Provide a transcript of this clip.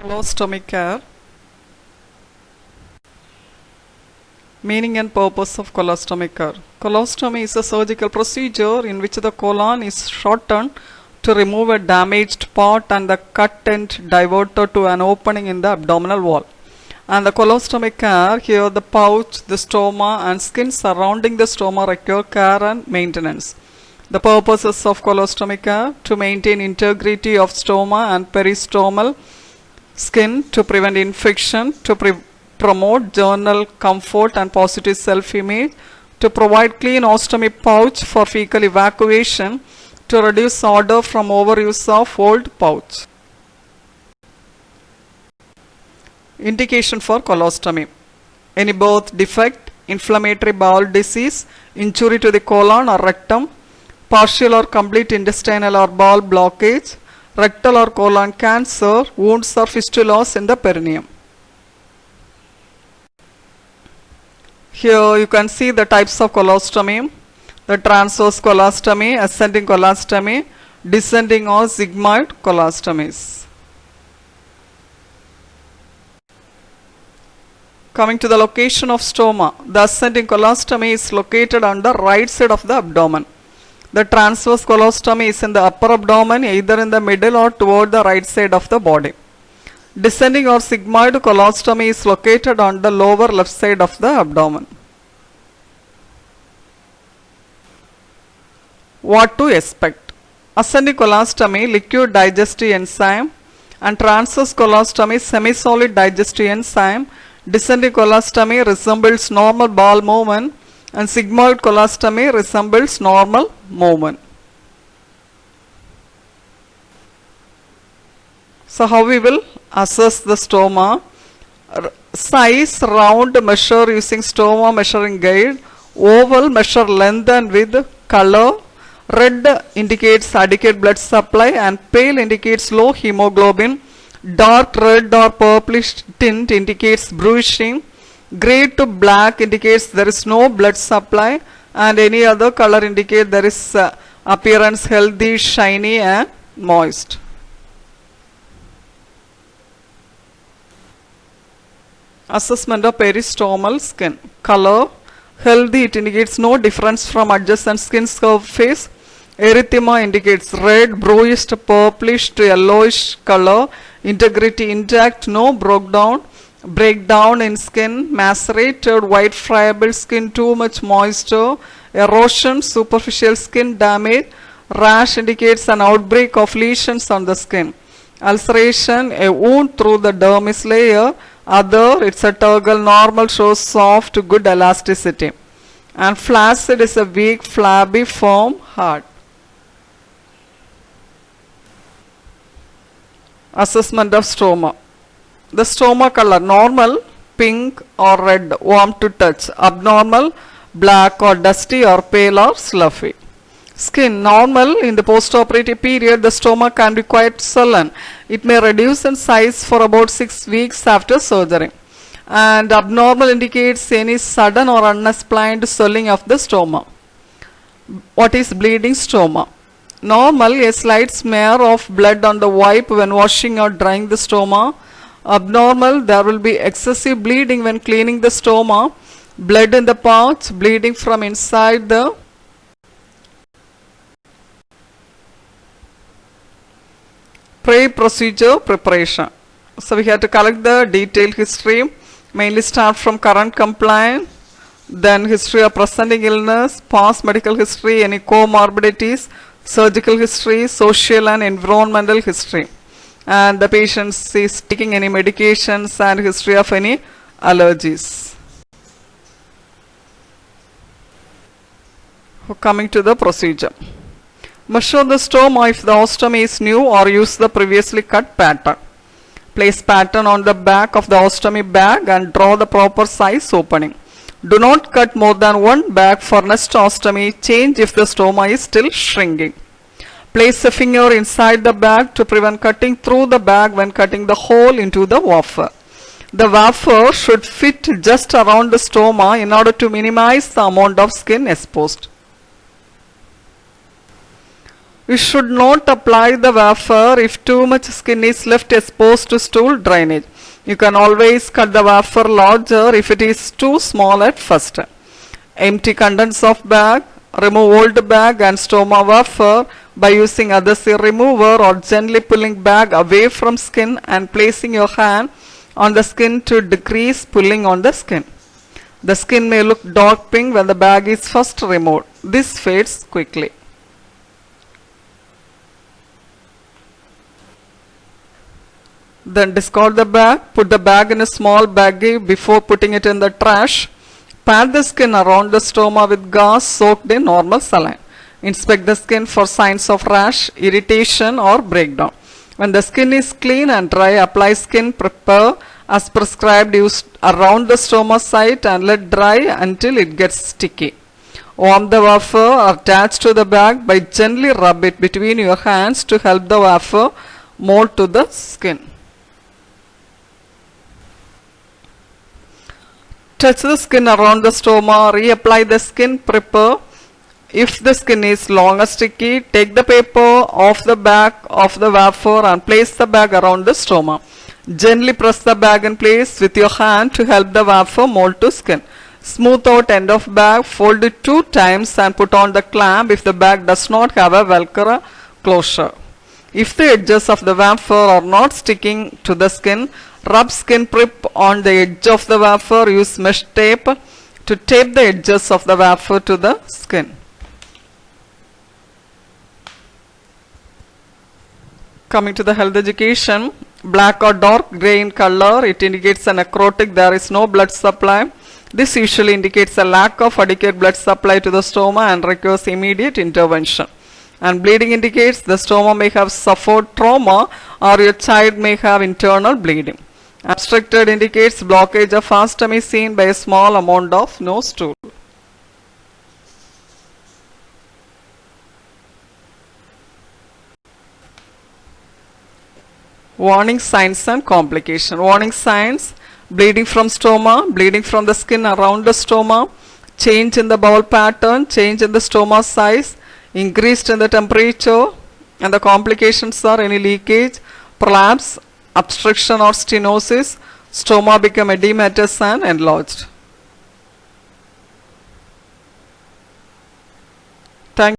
Colostomy care. Meaning and purpose of colostomy care. Colostomy is a surgical procedure in which the colon is shortened to remove a damaged part and the cut end diverted to an opening in the abdominal wall. And the colostomy care, here the pouch, the stoma and skin surrounding the stoma require care and maintenance. The purposes of colostomy care: to maintain integrity of stoma and peristomal skin, to prevent infection, to promote journal comfort and positive self-image, to provide clean ostomy pouch for fecal evacuation, to reduce odor from overuse of old pouch. Indication for colostomy: any birth defect, inflammatory bowel disease, injury to the colon or rectum, partial or complete intestinal or bowel blockage, rectal or colon cancer, wounds or fistulas in the perineum. Here you can see the types of colostomy: the transverse colostomy, ascending colostomy, descending or sigmoid colostomies. Coming to the location of stoma, the ascending colostomy is located on the right side of the abdomen. The transverse colostomy is in the upper abdomen, either in the middle or toward the right side of the body. Descending or sigmoid colostomy is located on the lower left side of the abdomen. What to expect? Ascending colostomy, liquid digestive enzyme, and transverse colostomy, semi-solid digestive enzyme. Descending colostomy resembles normal bowel movement, and sigmoid colostomy resembles normal movement. So how we will assess the stoma? Size, round measure using stoma measuring guide. Oval measure length and width. Color: red indicates adequate blood supply and pale indicates low hemoglobin. Dark red or purplish tint indicates bruising. Grey to black indicates there is no blood supply, and any other color indicate there is appearance healthy, shiny and moist. Assessment of peristomal skin. Color: healthy, it indicates no difference from adjacent skin surface. Erythema indicates red, bluish to purplish to yellowish color. Integrity intact, no breakdown in skin. Macerated, white friable skin, too much moisture. Erosion, superficial skin damage. Rash indicates an outbreak of lesions on the skin. Ulceration, a wound through the dermis layer. Other, it's a turgle. Normal shows soft to good elasticity. And flaccid is a weak, flabby, firm, hard. Assessment of stoma. The stoma color: normal, pink or red, warm to touch. Abnormal, black or dusty or pale or sloughy. Skin: normal. In the postoperative period, the stoma can be quite swollen. It may reduce in size for about 6 weeks after surgery. And abnormal indicates any sudden or unexplained swelling of the stoma. What is bleeding stoma? Normal, a slight smear of blood on the wipe when washing or drying the stoma. Abnormal, there will be excessive bleeding when cleaning the stoma. Blood in the pouch, bleeding from inside the pre-procedure preparation. So we have to collect the detailed history, mainly start from current complaint, then history of presenting illness, past medical history, any comorbidities, surgical history, social and environmental history, and the patient is taking any medications and history of any allergies. Coming to the procedure. Measure the stoma if the ostomy is new or use the previously cut pattern. Place pattern on the back of the ostomy bag and draw the proper size opening. Do not cut more than one bag for next ostomy. Change if the stoma is still shrinking. Place a finger inside the bag to prevent cutting through the bag when cutting the hole into the wafer. The wafer should fit just around the stoma in order to minimize the amount of skin exposed. You should not apply the wafer if too much skin is left exposed to stool drainage. You can always cut the wafer larger if it is too small at first. Empty contents of bag. Remove old bag and stoma wafer by using adhesive remover or gently pulling bag away from skin and placing your hand on the skin to decrease pulling on the skin. The skin may look dark pink when the bag is first removed. This fades quickly. Then discard the bag. Put the bag in a small baggie before putting it in the trash. Pat the skin around the stoma with gauze soaked in normal saline. Inspect the skin for signs of rash, irritation or breakdown. When the skin is clean and dry, apply skin prepper as prescribed. Use around the stoma site and let dry until it gets sticky. Warm the wafer attached to the bag by gently rub it between your hands to help the wafer mold to the skin. Touch the skin around the stoma, reapply the skin prepper. If the skin is long or sticky, take the paper off the back of the wafer and place the bag around the stoma. Gently press the bag in place with your hand to help the wafer mold to skin. Smooth out end of bag, fold it 2 times and put on the clamp if the bag does not have a Velcro closure. If the edges of the wafer are not sticking to the skin, rub skin prep on the edge of the wafer. Use mesh tape to tape the edges of the wafer to the skin. Coming to the health education, black or dark grey in color, it indicates a necrotic, there is no blood supply. This usually indicates a lack of adequate blood supply to the stoma and requires immediate intervention. And bleeding indicates the stoma may have suffered trauma or your child may have internal bleeding. Obstructed indicates blockage of ostomy seen by a small amount of nose stool. Warning signs and complication. Warning signs: bleeding from stoma, bleeding from the skin around the stoma, change in the bowel pattern, change in the stoma size, increased in the temperature, and the complications are any leakage, prolapse, obstruction or stenosis, stoma become edematous and enlarged.